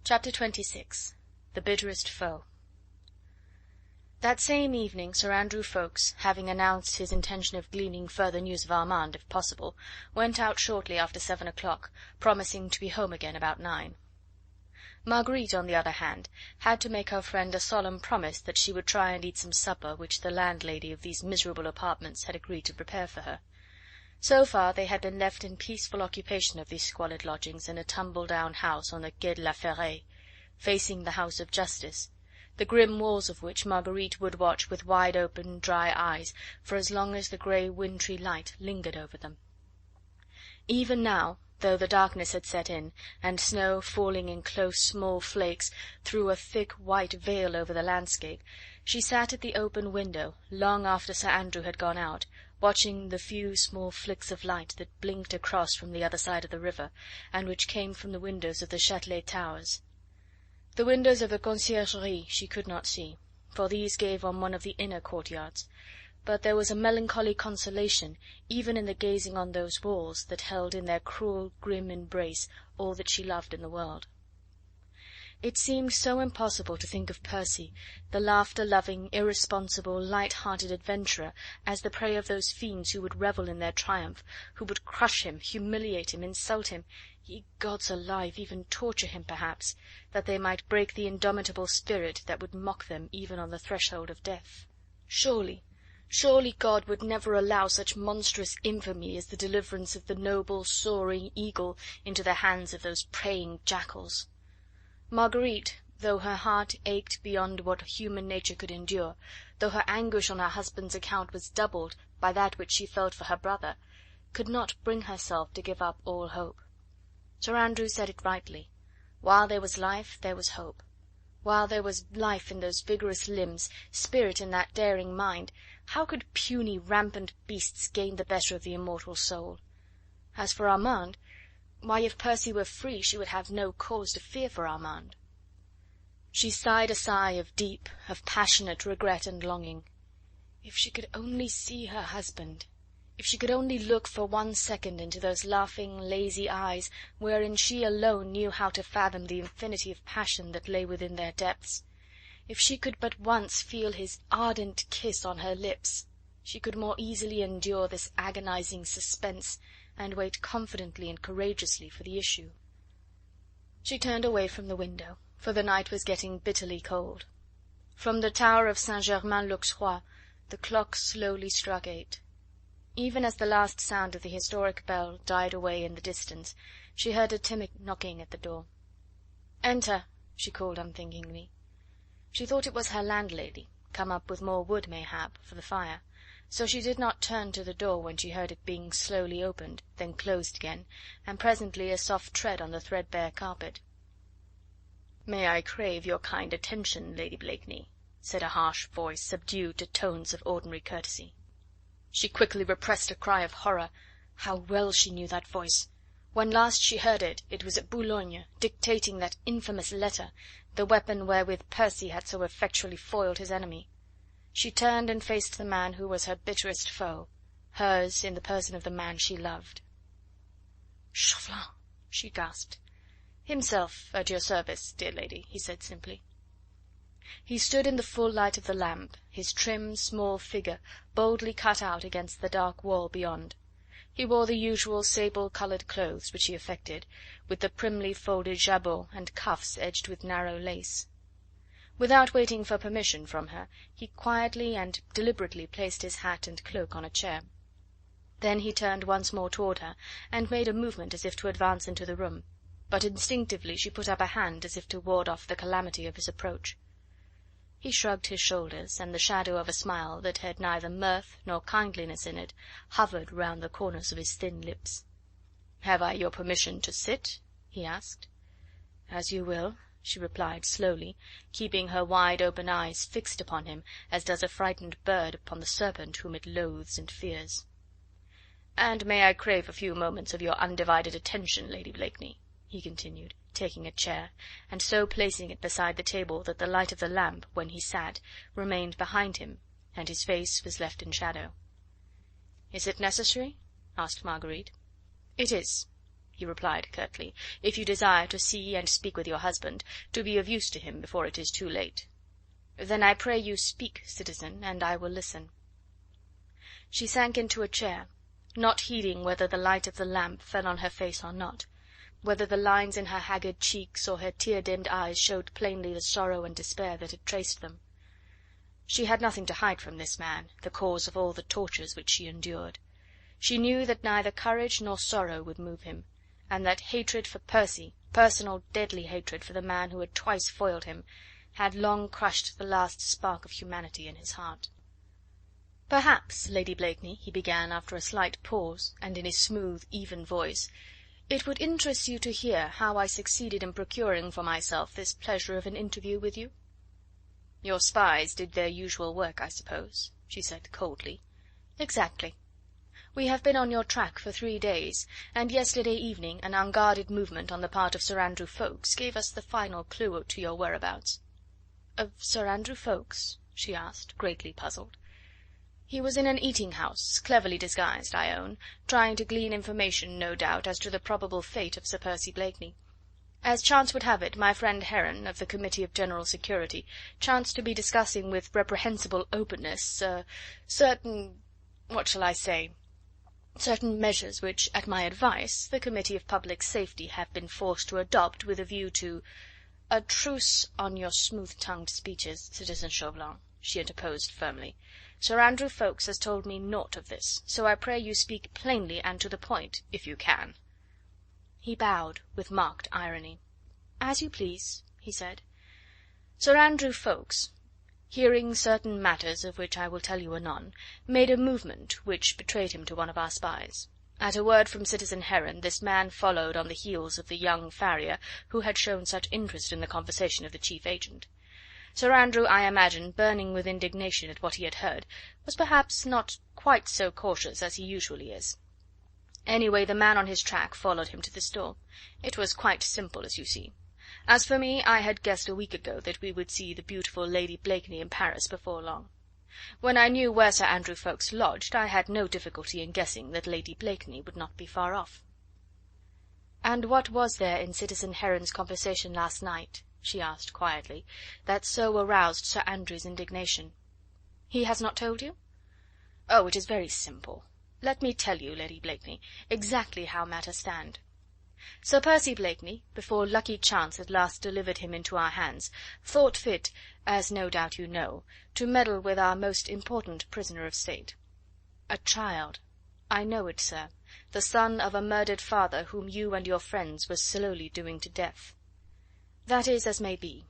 Chapter 26. The Bitterest Foe. That same evening Sir Andrew Ffoulkes, having announced his intention of gleaning further news of Armand, if possible, went out shortly after 7 o'clock, promising to be home again about 9. Marguerite, on the other hand, had to make her friend a solemn promise that she would try and eat some supper which the landlady of these miserable apartments had agreed to prepare for her. So far they had been left in peaceful occupation of these squalid lodgings in a tumble-down house on the Quai de la Ferraille, facing the House of Justice, the grim walls of which Marguerite would watch with wide open, dry eyes for as long as the grey wintry light lingered over them. Even now, though the darkness had set in, and snow, falling in close small flakes, threw a thick white veil over the landscape, she sat at the open window long after Sir Andrew had gone out, watching the few small flicks of light that blinked across from the other side of the river, and which came from the windows of the Chatelet towers. The windows of the Conciergerie she could not see, for these gave on one of the inner courtyards, but there was a melancholy consolation even in the gazing on those walls that held in their cruel, grim embrace all that she loved in the world. It seemed so impossible to think of Percy, the laughter-loving, irresponsible, light-hearted adventurer, as the prey of those fiends who would revel in their triumph, who would crush him, humiliate him, insult him, ye gods alive, even torture him perhaps, that they might break the indomitable spirit that would mock them even on the threshold of death. Surely God would never allow such monstrous infamy as the deliverance of the noble, soaring eagle into the hands of those preying jackals. Marguerite, though her heart ached beyond what human nature could endure, though her anguish on her husband's account was doubled by that which she felt for her brother, could not bring herself to give up all hope. Sir Andrew said it rightly. While there was life, there was hope. While there was life in those vigorous limbs, spirit in that daring mind, how could puny, rampant beasts gain the better of the immortal soul? As for Armand, why, if Percy were free, she would have no cause to fear for Armand. She sighed a sigh of deep, of passionate regret and longing. If she could only see her husband! If she could only look for 1 second into those laughing, lazy eyes, wherein she alone knew how to fathom the infinity of passion that lay within their depths! If she could but once feel his ardent kiss on her lips, she could more easily endure this agonizing suspense, and wait confidently and courageously for the issue. She turned away from the window, for the night was getting bitterly cold. From the tower of Saint-Germain-l'Auxerrois the clock slowly struck 8. Even as the last sound of the historic bell died away in the distance, she heard a timid knocking at the door. "Enter," she called unthinkingly. She thought it was her landlady, come up with more wood mayhap for the fire, so she did not turn to the door when she heard it being slowly opened, then closed again, and presently a soft tread on the threadbare carpet. "May I crave your kind attention, Lady Blakeney?" said a harsh voice, subdued to tones of ordinary courtesy. She quickly repressed a cry of horror. How well she knew that voice! When last she heard it, it was at Boulogne, dictating that infamous letter, the weapon wherewith Percy had so effectually foiled his enemy. She turned and faced the man who was her bitterest foe, hers in the person of the man she loved. "Chauvelin!" she gasped. "Himself, at your service, dear lady," he said simply. He stood in the full light of the lamp, his trim, small figure boldly cut out against the dark wall beyond. He wore the usual sable-coloured clothes which he affected, with the primly folded jabot and cuffs edged with narrow lace. Without waiting for permission from her, he quietly and deliberately placed his hat and cloak on a chair. Then he turned once more toward her, and made a movement as if to advance into the room, but instinctively she put up a hand as if to ward off the calamity of his approach. He shrugged his shoulders, and the shadow of a smile that had neither mirth nor kindliness in it hovered round the corners of his thin lips. "Have I your permission to sit?" he asked. "As you will," she replied slowly, keeping her wide open eyes fixed upon him as does a frightened bird upon the serpent whom it loathes and fears. "And may I crave a few moments of your undivided attention, Lady Blakeney?" he continued, taking a chair, and so placing it beside the table that the light of the lamp, when he sat, remained behind him, and his face was left in shadow. "Is it necessary?" asked Marguerite. "It is." he replied curtly, "if you desire to see and speak with your husband, to be of use to him before it is too late." "Then I pray you speak, citizen, and I will listen." She sank into a chair, not heeding whether the light of the lamp fell on her face or not, whether the lines in her haggard cheeks or her tear-dimmed eyes showed plainly the sorrow and despair that had traced them. She had nothing to hide from this man, the cause of all the tortures which she endured. She knew that neither courage nor sorrow would move him, and that hatred for Percy, personal deadly hatred for the man who had twice foiled him, had long crushed the last spark of humanity in his heart. "Perhaps, Lady Blakeney," he began after a slight pause, and in his smooth, even voice, "it would interest you to hear how I succeeded in procuring for myself this pleasure of an interview with you?" "Your spies did their usual work, I suppose," she said coldly. "Exactly. We have been on your track for 3 days, and yesterday evening an unguarded movement on the part of Sir Andrew Ffoulkes gave us the final clue to your whereabouts." "Of Sir Andrew Ffoulkes?" she asked, greatly puzzled. "He was in an eating-house, cleverly disguised, I own, trying to glean information, no doubt, as to the probable fate of Sir Percy Blakeney. As chance would have it, my friend Heron, of the Committee of General Security, chanced to be discussing with reprehensible openness certain what shall I say? Certain measures which, at my advice, the Committee of Public Safety have been forced to adopt with a view to—" "A truce on your smooth-tongued speeches, citizen Chauvelin," she interposed firmly. "Sir Andrew Ffoulkes has told me naught of this, so I pray you speak plainly and to the point, if you can." He bowed with marked irony. "As you please," he said. "Sir Andrew Ffoulkes, hearing certain matters of which I will tell you anon, made a movement which betrayed him to one of our spies. At a word from citizen Heron this man followed on the heels of the young farrier who had shown such interest in the conversation of the chief agent. Sir Andrew, I imagine, burning with indignation at what he had heard, was perhaps not quite so cautious as he usually is. Anyway, the man on his track followed him to this door. It was quite simple, as you see. As for me, I had guessed a week ago that we would see the beautiful Lady Blakeney in Paris before long. When I knew where Sir Andrew Ffoulkes lodged, I had no difficulty in guessing that Lady Blakeney would not be far off." "And what was there in citizen Heron's conversation last night," she asked quietly, "that so aroused Sir Andrew's indignation? He has not told you?" "Oh, it is very simple. Let me tell you, Lady Blakeney, exactly how matters stand. Sir Percy Blakeney, before lucky chance at last delivered him into our hands, thought fit, as no doubt you know, to meddle with our most important prisoner of state. A child, I know it, sir, the son of a murdered father whom you and your friends were slowly doing to death." "That is as may be,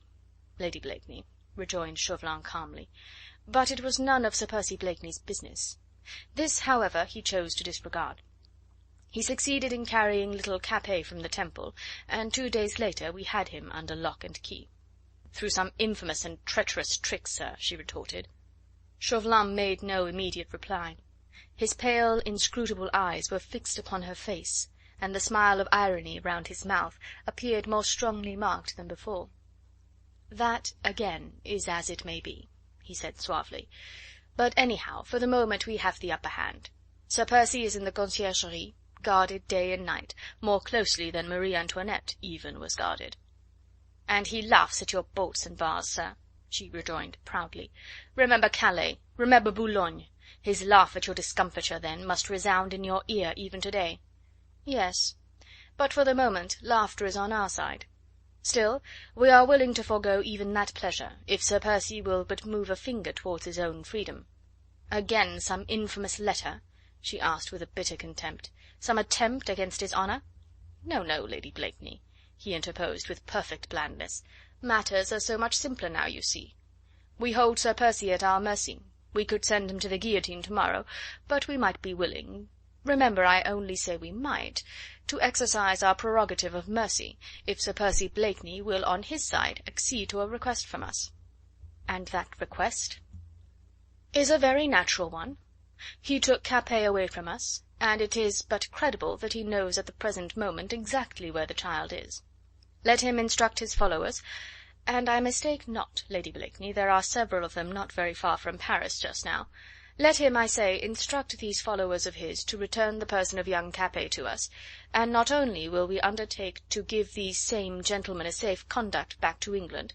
Lady Blakeney," rejoined Chauvelin calmly, "but it was none of Sir Percy Blakeney's business. This, however, he chose to disregard. He succeeded in carrying little Capet from the Temple, and 2 days later we had him under lock and key." "Through some infamous and treacherous trick, sir," she retorted. Chauvelin made no immediate reply. His pale, inscrutable eyes were fixed upon her face, and the smile of irony round his mouth appeared more strongly marked than before. "That, again, is as it may be," he said suavely. "But anyhow, for the moment we have the upper hand. Sir Percy is in the Conciergerie, guarded day and night, more closely than Marie Antoinette even was guarded." "And he laughs at your bolts and bars, sir," she rejoined proudly. "Remember Calais, remember Boulogne. His laugh at your discomfiture, then, must resound in your ear even to-day." "Yes, but for the moment laughter is on our side. Still, we are willing to forego even that pleasure, if Sir Percy will but move a finger towards his own freedom. Again some infamous letter?" she asked with a bitter contempt. "Some attempt against his honour?" "No, no, Lady Blakeney," he interposed with perfect blandness. "Matters are so much simpler now, you see. We hold Sir Percy at our mercy. We could send him to the guillotine tomorrow, but we might be willing, remember I only say we might, to exercise our prerogative of mercy, if Sir Percy Blakeney will on his side accede to a request from us." "And that request?" "Is a very natural one. He took Capet away from us, and it is but credible that he knows at the present moment exactly where the child is. Let him instruct his followers, and I mistake not, Lady Blakeney, there are several of them not very far from Paris just now, Let him, I say, instruct these followers of his to return the person of young Capet to us, and not only will we undertake to give these same gentlemen a safe conduct back to England,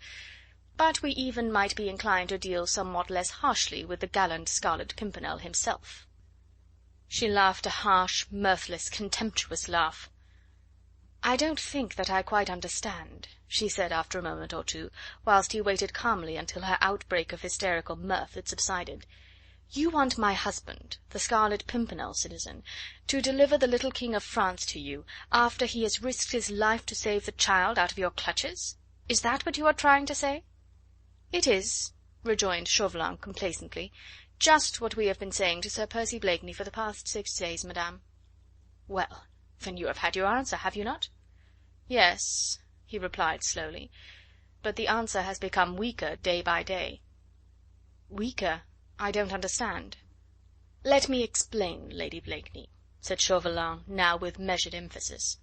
but we even might be inclined to deal somewhat less harshly with the gallant Scarlet Pimpernel himself." She laughed a harsh, mirthless, contemptuous laugh. "I don't think that I quite understand," she said after a moment or two, whilst he waited calmly until her outbreak of hysterical mirth had subsided. "You want my husband, the Scarlet Pimpernel, citizen, to deliver the little King of France to you, after he has risked his life to save the child out of your clutches? Is that what you are trying to say?" "It is," rejoined Chauvelin complacently, "just what we have been saying to Sir Percy Blakeney for the past 6 days, madame." "Well, then you have had your answer, have you not?" "Yes," he replied slowly, "but the answer has become weaker day by day." "Weaker? I don't understand." "Let me explain, Lady Blakeney," said Chauvelin, now with measured emphasis.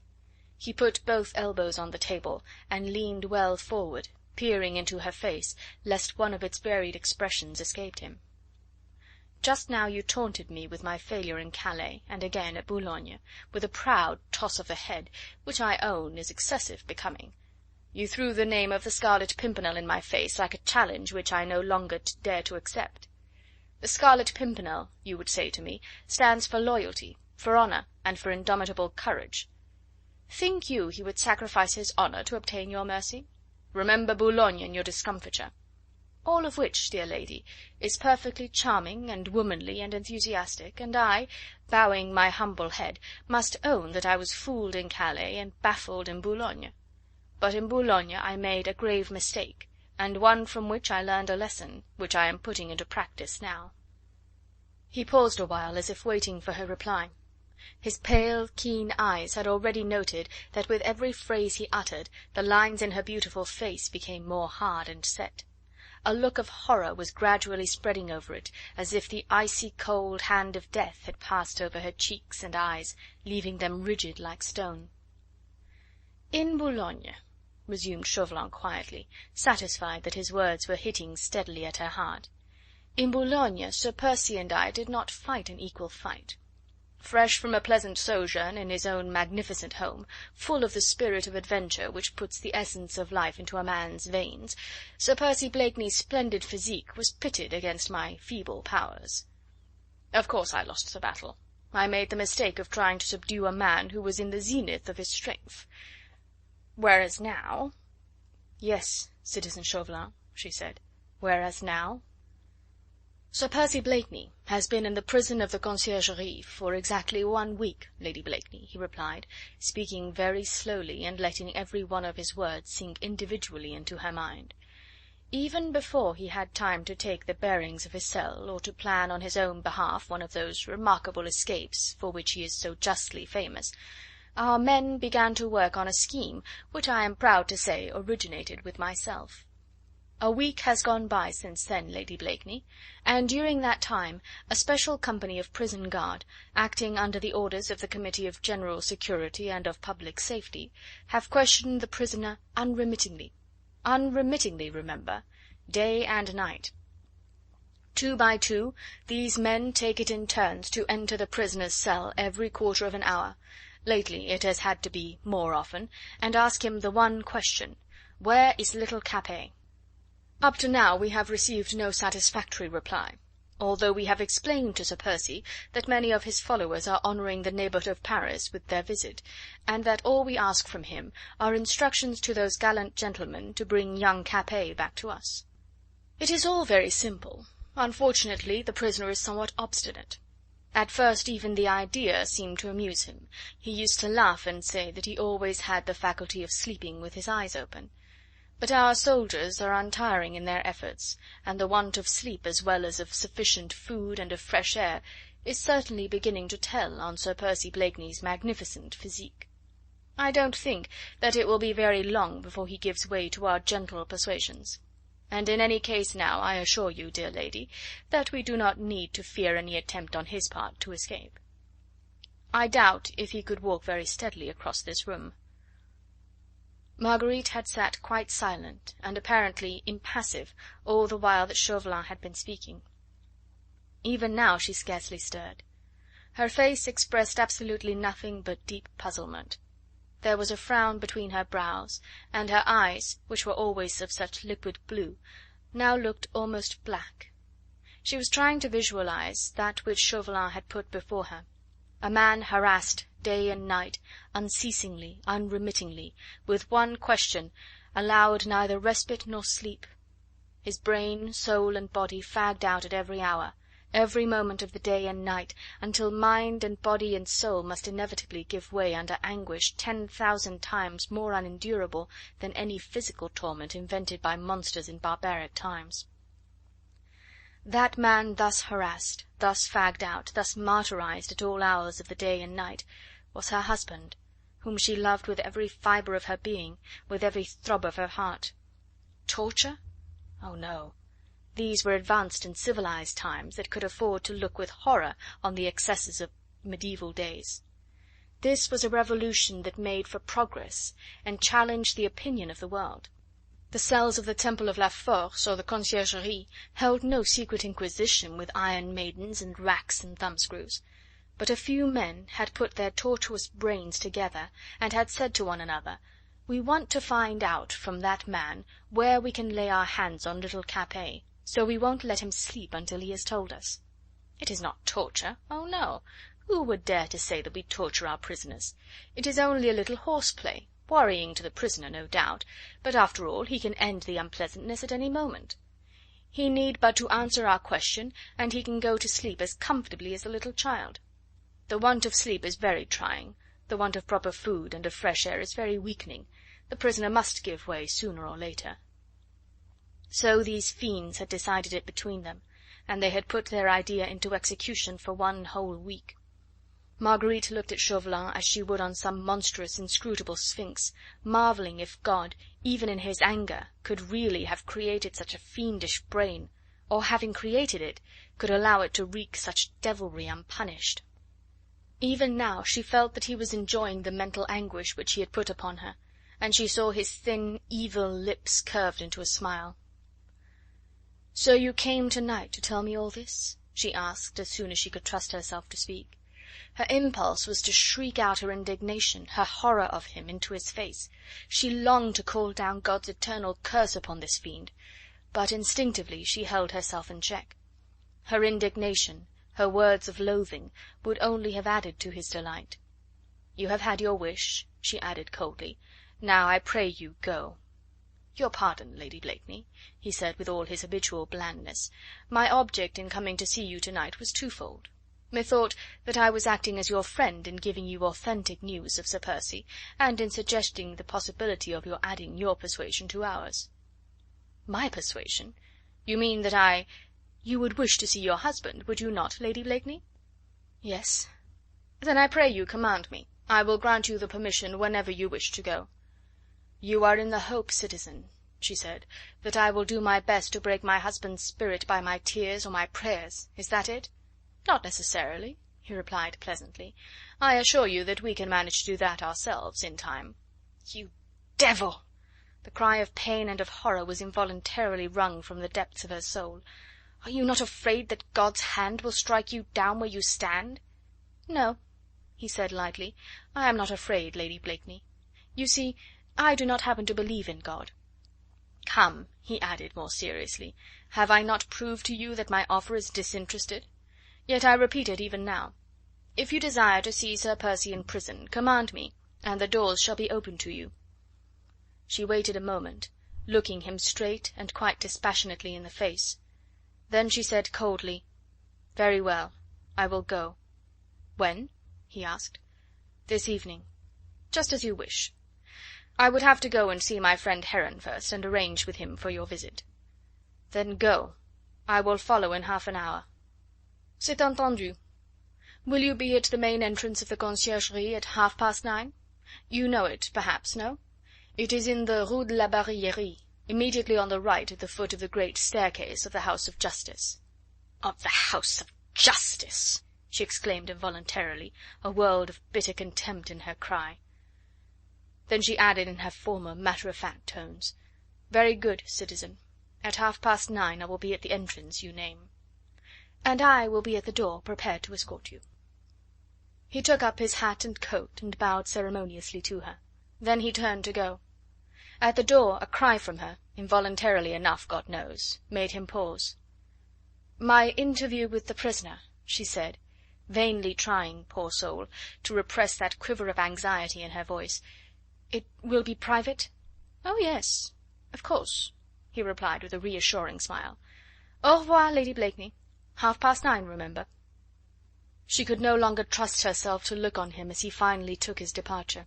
He put both elbows on the table and leaned well forward, peering into her face, lest one of its varied expressions escaped him. "Just now you taunted me with my failure in Calais, and again at Boulogne, with a proud toss of the head, which I own is excessive becoming. You threw the name of the Scarlet Pimpernel in my face like a challenge which I no longer dare to accept. The Scarlet Pimpernel, you would say to me, stands for loyalty, for honour, and for indomitable courage. Think you he would sacrifice his honour to obtain your mercy? Remember Boulogne and your discomfiture. All of which, dear lady, is perfectly charming and womanly and enthusiastic, and I, bowing my humble head, must own that I was fooled in Calais and baffled in Boulogne. But in Boulogne I made a grave mistake, and one from which I learned a lesson, which I am putting into practice now." He paused a while as if waiting for her reply. His pale, keen eyes had already noted that with every phrase he uttered the lines in her beautiful face became more hard and set. A look of horror was gradually spreading over it, as if the icy cold hand of death had passed over her cheeks and eyes, leaving them rigid like stone. "In Boulogne," resumed Chauvelin quietly, satisfied that his words were hitting steadily at her heart, "in Boulogne Sir Percy and I did not fight an equal fight. Fresh from a pleasant sojourn in his own magnificent home, full of the spirit of adventure which puts the essence of life into a man's veins, Sir Percy Blakeney's splendid physique was pitted against my feeble powers. Of course I lost the battle. I made the mistake of trying to subdue a man who was in the zenith of his strength. Whereas now..." "Yes, citizen Chauvelin," she said. "Whereas now?" "Sir Percy Blakeney has been in the prison of the Conciergerie for exactly 1 week, Lady Blakeney," he replied, speaking very slowly and letting every one of his words sink individually into her mind. "Even before he had time to take the bearings of his cell, or to plan on his own behalf one of those remarkable escapes for which he is so justly famous, our men began to work on a scheme which I am proud to say originated with myself. A week has gone by since then, Lady Blakeney, and during that time a special company of prison guard, acting under the orders of the Committee of General Security and of Public Safety, have questioned the prisoner unremittingly, remember, day and night. 2 by 2 these men take it in turns to enter the prisoner's cell every quarter of an hour, lately it has had to be more often, and ask him the one question: where is little Capet? Up to now we have received no satisfactory reply, although we have explained to Sir Percy that many of his followers are honouring the neighbourhood of Paris with their visit, and that all we ask from him are instructions to those gallant gentlemen to bring young Capet back to us. It is all very simple. Unfortunately, the prisoner is somewhat obstinate. At first even the idea seemed to amuse him. He used to laugh and say that he always had the faculty of sleeping with his eyes open. But our soldiers are untiring in their efforts, and the want of sleep as well as of sufficient food and of fresh air is certainly beginning to tell on Sir Percy Blakeney's magnificent physique. I don't think that it will be very long before he gives way to our gentle persuasions. And in any case now, I assure you, dear lady, that we do not need to fear any attempt on his part to escape. I doubt if he could walk very steadily across this room." Marguerite had sat quite silent and apparently impassive all the while that Chauvelin had been speaking. Even now she scarcely stirred. Her face expressed absolutely nothing but deep puzzlement. There was a frown between her brows, and her eyes, which were always of such liquid blue, now looked almost black. She was trying to visualize that which Chauvelin had put before her: a man harassed day and night, unceasingly, unremittingly, with one question, allowed neither respite nor sleep. His brain, soul and body fagged out at every hour, every moment of the day and night, until mind and body and soul must inevitably give way under anguish 10,000 times more unendurable than any physical torment invented by monsters in barbaric times. That man thus harassed, thus fagged out, thus martyrized at all hours of the day and night, was her husband, whom she loved with every fibre of her being, with every throb of her heart. Torture? Oh no! These were advanced and civilized times that could afford to look with horror on the excesses of medieval days. This was a revolution that made for progress and challenged the opinion of the world. The cells of the Temple of la Force or the Conciergerie held no secret inquisition with iron maidens and racks and thumbscrews, but a few men had put their tortuous brains together and had said to one another: "We want to find out from that man where we can lay our hands on little Capet, so we won't let him sleep until he has told us. It is not torture, oh no! Who would dare to say that we torture our prisoners? It is only a little horseplay, worrying to the prisoner, no doubt, but after all he can end the unpleasantness at any moment. He need but to answer our question, and he can go to sleep as comfortably as a little child. The want of sleep is very trying, the want of proper food and of fresh air is very weakening. The prisoner must give way sooner or later." So these fiends had decided it between them, and they had put their idea into execution for one whole week. Marguerite looked at Chauvelin as she would on some monstrous, inscrutable sphinx, marvelling if God, even in his anger, could really have created such a fiendish brain, or having created it, could allow it to wreak such devilry unpunished. Even now she felt that he was enjoying the mental anguish which he had put upon her, and she saw his thin, evil lips curved into a smile. "So you came tonight to tell me all this?" she asked as soon as she could trust herself to speak. Her impulse was to shriek out her indignation, her horror of him, into his face. She longed to call down God's eternal curse upon this fiend, but instinctively she held herself in check. Her indignation, her words of loathing, would only have added to his delight. "You have had your wish," she added coldly. "Now I pray you go." "Your pardon, Lady Blakeney," he said with all his habitual blandness. "My object in coming to see you tonight was twofold. Methought that I was acting as your friend in giving you authentic news of Sir Percy, and in suggesting the possibility of your adding your persuasion to ours." "My persuasion? You mean that you would wish to see your husband, would you not, Lady Blakeney?" "Yes." "Then I pray you command me. I will grant you the permission whenever you wish to go." "You are in the hope, citizen," she said, "that I will do my best to break my husband's spirit by my tears or my prayers. Is that it?" "Not necessarily," he replied pleasantly. "I assure you that we can manage to do that ourselves, in time." "You devil!" The cry of pain and of horror was involuntarily wrung from the depths of her soul. "Are you not afraid that God's hand will strike you down where you stand?" "No," he said lightly, "I am not afraid, Lady Blakeney. You see, I do not happen to believe in God. Come," he added more seriously, "have I not proved to you that my offer is disinterested? Yet I repeat it even now. If you desire to see Sir Percy in prison, command me, and the doors shall be open to you." She waited a moment, looking him straight and quite dispassionately in the face. Then she said coldly: "Very well, I will go." "When?" he asked. "This evening." "Just as you wish. I would have to go and see my friend Heron first, and arrange with him for your visit." "Then go. I will follow in half an hour." "C'est entendu. Will you be at the main entrance of the Conciergerie at 9:30? You know it, perhaps, no? It is in the Rue de la Barillerie, immediately on the right at the foot of the great staircase of the House of Justice." "Of the House of Justice!" she exclaimed involuntarily, a world of bitter contempt in her cry. Then she added in her former matter-of-fact tones: "Very good, citizen. At 9:30 I will be at the entrance you name." and I will be at the door, prepared to escort you." He took up his hat and coat and bowed ceremoniously to her. Then he turned to go. At the door a cry from her, involuntarily enough, God knows, made him pause. "My interview with the prisoner," she said, vainly trying, poor soul, to repress that quiver of anxiety in her voice. "It will be private?" "Oh, yes, of course," he replied with a reassuring smile. "Au revoir, Lady Blakeney. 9:30, remember." She could no longer trust herself to look on him as he finally took his departure.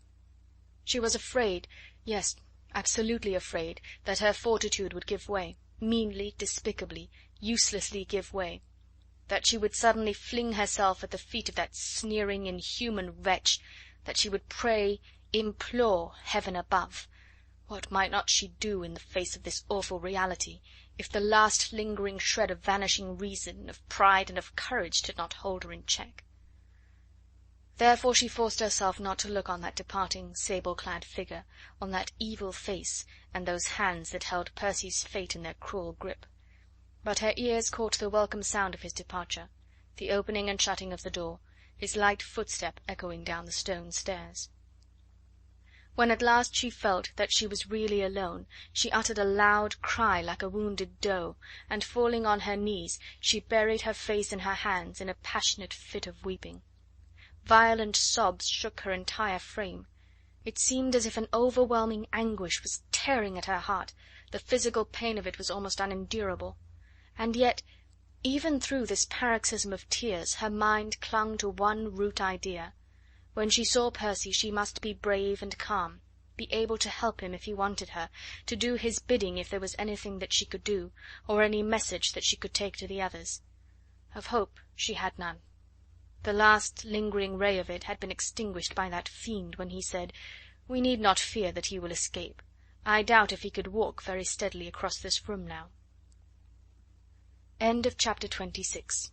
She was afraid, yes, absolutely afraid, that her fortitude would give way, meanly, despicably, uselessly give way, that she would suddenly fling herself at the feet of that sneering, inhuman wretch, that she would pray, implore Heaven above. What might not she do in the face of this awful reality, if the last lingering shred of vanishing reason, of pride and of courage did not hold her in check? Therefore she forced herself not to look on that departing sable-clad figure, on that evil face, and those hands that held Percy's fate in their cruel grip. But her ears caught the welcome sound of his departure, the opening and shutting of the door, his light footstep echoing down the stone stairs. When at last she felt that she was really alone, she uttered a loud cry like a wounded doe, and falling on her knees, she buried her face in her hands in a passionate fit of weeping. Violent sobs shook her entire frame. It seemed as if an overwhelming anguish was tearing at her heart, the physical pain of it was almost unendurable. And yet, even through this paroxysm of tears, her mind clung to one root idea. When she saw Percy she must be brave and calm, be able to help him if he wanted her, to do his bidding if there was anything that she could do, or any message that she could take to the others. Of hope she had none. The last lingering ray of it had been extinguished by that fiend when he said, "We need not fear that he will escape. I doubt if he could walk very steadily across this room now." End of chapter 26.